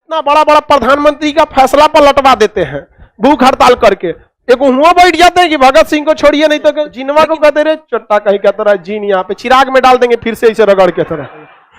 इतना बड़ा बड़ा प्रधानमंत्री का फैसला पर लटवा देते हैं भूख हड़ताल करके। एक हुआ बैठ जाते हैं कि भगत सिंह को छोड़िए नहीं तो जिनवा को कहते रहे चट्टा कहीं कहता रहा जीन यहाँ पे चिराग में डाल देंगे फिर से इसे रगड़ के तरह।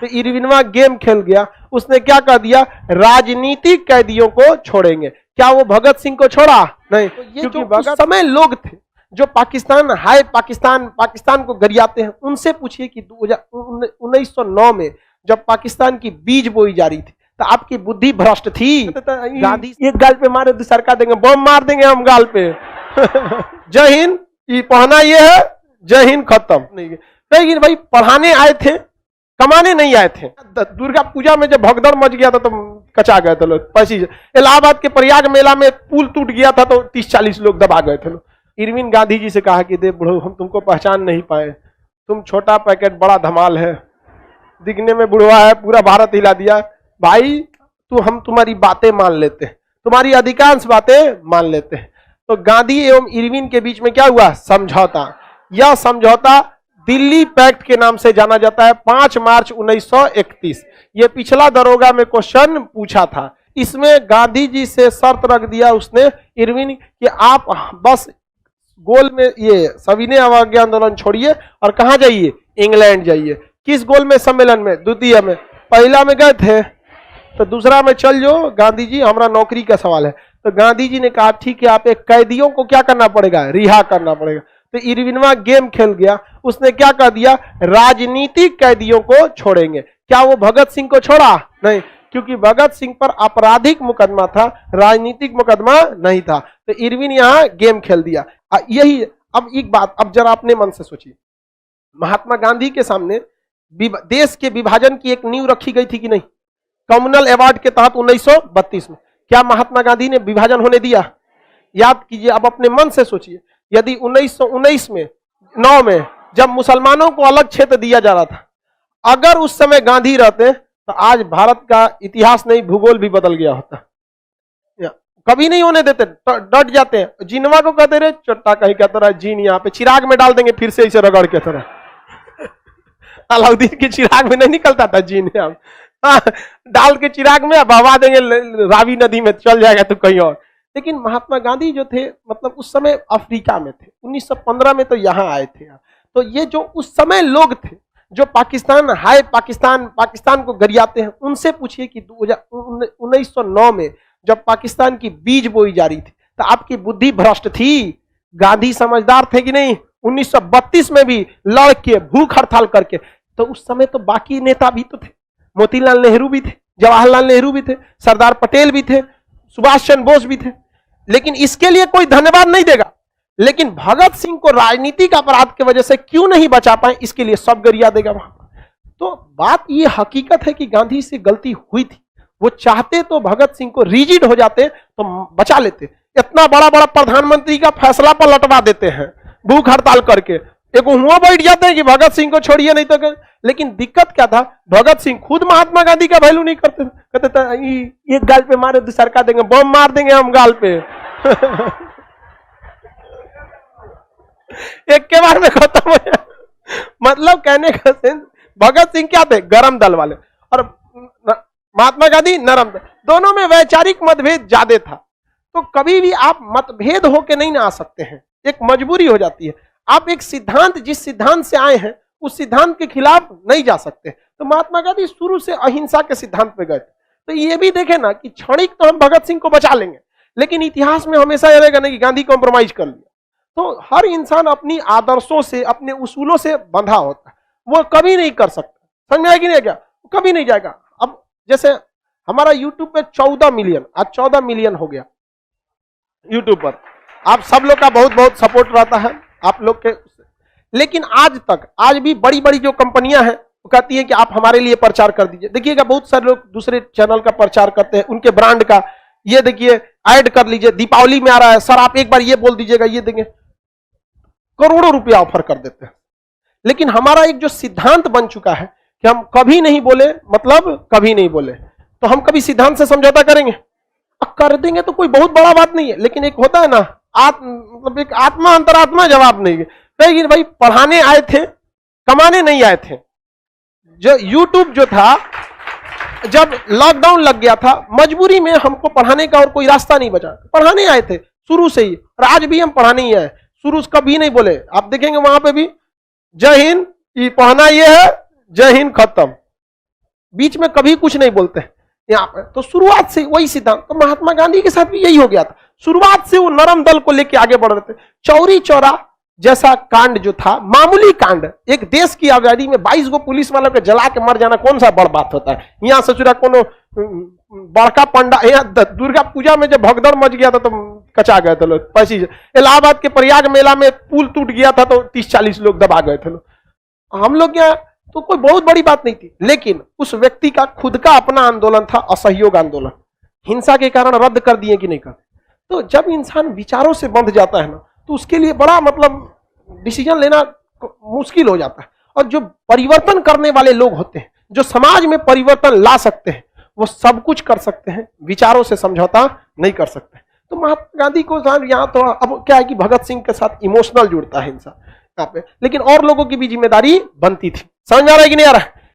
तो इरविनवा गेम खेल गया। उसने क्या कह दिया, राजनीतिक कैदियों को छोड़ेंगे। क्या वो भगत सिंह को छोड़ा? नहीं। तो ये क्योंकि उस समय लोग थे जो पाकिस्तान हाय पाकिस्तान को गरियाते हैं, उनसे पूछिए कि 1909 में जब पाकिस्तान की बीज बोई जा रही थी तो आपकी बुद्धि भ्रष्ट थी। गांधी एक गाल पे मारे दूसर का देंगे, बम मार देंगे हम गाल पे। जय हिंद ये पढ़ना ये है, जय हिंद खत्म नहीं। लेकिन भाई पढ़ाने आए थे, कमाने नहीं आए थे। दुर्गा पूजा में जब भगदड़ मच गया था तो कचा गए थे लोग। पैसे इलाहाबाद के प्रयाग मेला में पुल टूट गया था तो 30-40 लोग दबा गए थे लोग। इरविन गांधी जी से कहा कि दे बुढ़ो हम तुमको पहचान नहीं पाए, तुम छोटा पैकेट बड़ा धमाल है, दिखने में बुढ़वा है, पूरा भारत हिला दिया। भाई तो हम तुम्हारी बातें मान लेते हैं, तुम्हारी अधिकांश बातें मान लेते हैं। तो गांधी एवं इरविन के बीच में क्या हुआ? समझौता। यह समझौता दिल्ली पैक्ट के नाम से जाना जाता है। 5 मार्च 1931। ये पिछला दरोगा में क्वेश्चन पूछा था। इसमें गांधी जी से शर्त रख दिया उसने इरविन कि आप बस गोल में ये सविनय अवज्ञा आंदोलन छोड़िए और कहां जाइए? इंग्लैंड जाइए। किस गोल में? सम्मेलन में, द्वितीय में। पहला में गए थे तो दूसरा में चल जो गांधी जी, हमारा नौकरी का सवाल है। तो गांधी जी ने कहा ठीक है, आप एक कैदियों को क्या करना पड़ेगा? रिहा करना पड़ेगा। तो इरविनवा गेम खेल गया। उसने क्या कह दिया, राजनीतिक कैदियों को छोड़ेंगे। क्या वो भगत सिंह को छोड़ा? नहीं, क्योंकि भगत सिंह पर आपराधिक मुकदमा था, राजनीतिक मुकदमा नहीं था। तो इरविन यहां गेम खेल दिया। यही अब एक बात अब जरा अपने मन से सोचिए, महात्मा गांधी के सामने देश के विभाजन की एक नींव रखी गई थी कि नहीं? कम्युनल अवार्ड के तहत 1932 में क्या महात्मा गांधी ने विभाजन होने दिया? याद कीजिए, अब अपने मन से सोचिए, यदि 1919 में 9 में जब मुसलमानों को अलग क्षेत्र दिया जा रहा था, अगर उस समय गांधी रहते तो आज भारत का इतिहास नहीं भूगोल भी बदल गया होता। कभी नहीं होने देते, डट जाते हैं। जिनवा को कहते रहे चट्टा कहीं कहता रहा जीन यहाँ पे चिराग में डाल देंगे फिर से इसे रगड़ के तरह। अलाउद्दीन के चिराग में नहीं निकलता था जीन, डाल के चिराग में बहवा देंगे रावी नदी में, चल जाएगा तो कहीं और। लेकिन महात्मा गांधी जो थे मतलब उस समय अफ्रीका में थे, 1915 में तो यहाँ आए थे। तो ये जो उस समय लोग थे जो पाकिस्तान हाय पाकिस्तान को गरियाते हैं, उनसे पूछिए कि 1909 में जब पाकिस्तान की बीज बोई जा रही थी तो आपकी बुद्धि भ्रष्ट थी? गांधी समझदार थे कि नहीं? 1932 में भी लड़ के भूख हड़ताल करके, तो उस समय तो बाकी नेता भी तो थे, मोतीलाल नेहरू भी थे, जवाहरलाल नेहरू भी थे, सरदार पटेल भी थे, सुभाष चंद्र बोस भी थे। लेकिन इसके लिए कोई धन्यवाद नहीं देगा। लेकिन भगत सिंह को राजनीतिक अपराध की वजह से क्यों नहीं बचा पाए, इसके लिए सब गरिया देगा वहां। तो बात ये हकीकत है कि गांधी से गलती हुई थी। वो चाहते तो भगत सिंह को रिजिड हो जाते तो बचा लेते। इतना बड़ा बड़ा प्रधानमंत्री का फैसला पर लटवा देते हैं भूख हड़ताल करके। एक हुआ बैठ जाते हैं कि भगत सिंह को छोड़िए नहीं तो। लेकिन दिक्कत क्या था, भगत सिंह खुद महात्मा गांधी का वैल्यू नहीं करते थे। कहते थे एक गाल पे मारे दूसर का देंगे, बम मार देंगे हम गाल पे। एक के बार में खत्म हो जाए। मतलब कहने का सेंस, भगत सिंह क्या थे? गरम दल वाले, और महात्मा गांधी नरम दल। दोनों में वैचारिक मतभेद ज्यादा था। तो कभी भी आप मतभेद होके नहीं ना आ सकते हैं, एक मजबूरी हो जाती है। आप एक सिद्धांत, जिस सिद्धांत से आए हैं उस सिद्धांत के खिलाफ नहीं जा सकते। तो महात्मा गांधी शुरू से अहिंसा के सिद्धांत पे गए थे। तो ये भी देखे ना कि क्षणिक तो हम भगत सिंह को बचा लेंगे, लेकिन इतिहास में हमेशा यह रहेगा नहीं कि गांधी कॉम्प्रोमाइज कर लिया। तो हर इंसान अपनी आदर्शों से, अपने उसूलों से बंधा होता है, वो कभी नहीं कर सकता। समझ में आया कि नहीं? क्या कभी नहीं जाएगा। अब जैसे हमारा यूट्यूब पे 14 मिलियन, आज 14 मिलियन हो गया यूट्यूब पर। आप सब लोग का बहुत बहुत सपोर्ट रहता है आप लोग के। लेकिन आज भी बड़ी बड़ी जो कंपनियां हैं वो कहती है कि आप हमारे लिए प्रचार कर दीजिए। देखिएगा बहुत सारे लोग दूसरे चैनल का प्रचार करते हैं, उनके ब्रांड का। ये देखिए ऐड कर लीजिए, दीपावली में आ रहा है सर, आप एक बार ये बोल दीजिएगा, ये देंगे। करोड़ों रुपया ऑफर कर देते हैं। लेकिन हमारा एक जो सिद्धांत बन चुका है कि हम कभी नहीं बोले मतलब कभी नहीं बोले, तो हम कभी सिद्धांत से समझौता करेंगे? कर देंगे तो कोई बहुत बड़ा बात नहीं है। लेकिन एक होता है ना मतलब एक आत्मा अंतरात्मा जवाब नहीं है। लेकिन भाई पढ़ाने आए थे, कमाने नहीं आए थे। जो यूट्यूब जो था, जब लॉकडाउन लग गया था, मजबूरी में हमको पढ़ाने का और कोई रास्ता नहीं बचा, पढ़ाने आए थे शुरू से ही, और आज भी हम पढ़ाने ही आए, शुरू से कभी नहीं बोले। आप देखेंगे वहां पे भी जय हिंद, ये पढ़ना ये है, जय हिंद खत्म, बीच में कभी कुछ नहीं बोलते हैं यहाँ पे। तो शुरुआत से वही सिद्धांत, तो महात्मा गांधी के साथ भी यही हो गया था, शुरुआत से वो नरम दल को लेके आगे बढ़ रहे थे। चौरी चौरा जैसा कांड जो था, मामूली कांड, एक देश की आजादी में 22 गो पुलिस वालों के जला के मर जाना कौन सा बड़ बात होता है। यहाँ ससुरा कोनो बड़का पंडा, यहाँ दुर्गा पूजा में जब भगदड़ मच गया था तो कचा गए थे लोग, पैसी। इलाहाबाद के प्रयाग मेला में पुल टूट गया था तो 30-40 लोग दबा गए थे लोग। हम लोग यहाँ तो कोई बहुत बड़ी बात नहीं थी, लेकिन उस व्यक्ति का खुद का अपना आंदोलन था, असहयोग आंदोलन, हिंसा के कारण रद्द कर दिए कि नहीं कर। तो जब इंसान विचारों से बंध जाता है ना, तो उसके लिए बड़ा मतलब डिसीजन लेना मुश्किल हो जाता है। और जो परिवर्तन करने वाले लोग होते हैं, जो समाज में परिवर्तन ला सकते हैं, वो सब कुछ कर सकते हैं, विचारों से समझौता नहीं कर सकते। तो महात्मा गांधी को यहाँ तो अब क्या है कि भगत सिंह के साथ इमोशनल जुड़ता है इंसान यहाँ पे, लेकिन और लोगों की भी जिम्मेदारी बनती थी। समझ आ रहा है कि नहीं आ रहा है?